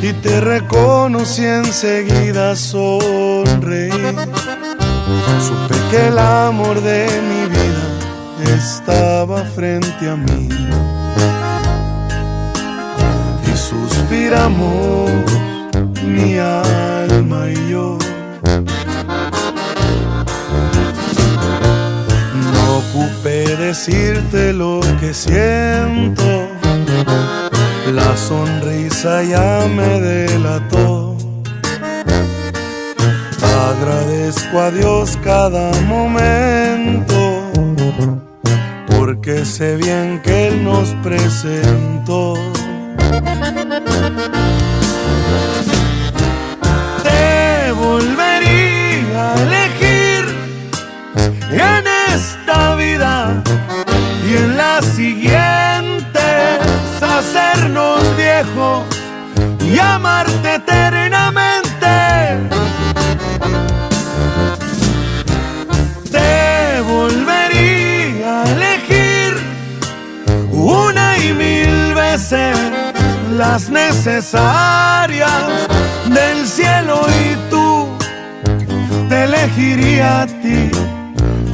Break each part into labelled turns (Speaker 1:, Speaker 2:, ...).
Speaker 1: Y te reconocí enseguida, sonreí. Supe que el amor de mi vida estaba frente a mí. Y suspiramos mi alma y yo. No ocupé decirte lo que siento. La sonrisa ya me delató. Agradezco a Dios cada momento, porque sé bien que Él nos presentó. Te volvería a elegir en esta vida y en la siguiente, hacernos viejos y amarte eternamente. Te volvería a elegir una y mil veces, las necesarias del cielo, y tú te elegiría a ti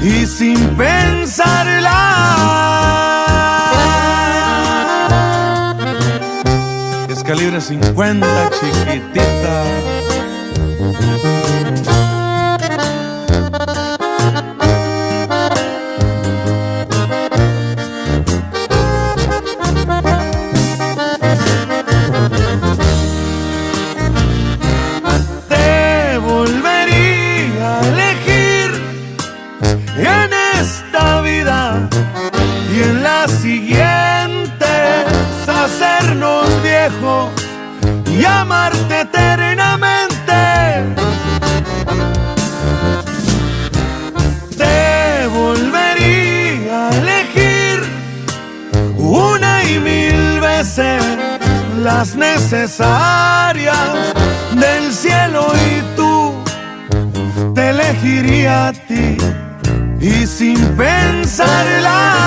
Speaker 1: y sin pensarla. Calibre 50, chiquitita. Te volvería a elegir en esta vida y en la siguiente, hacernos viejos y amarte eternamente. Te volvería a elegir una y mil veces, las necesarias del cielo, y tú te elegiría a ti y sin pensarla.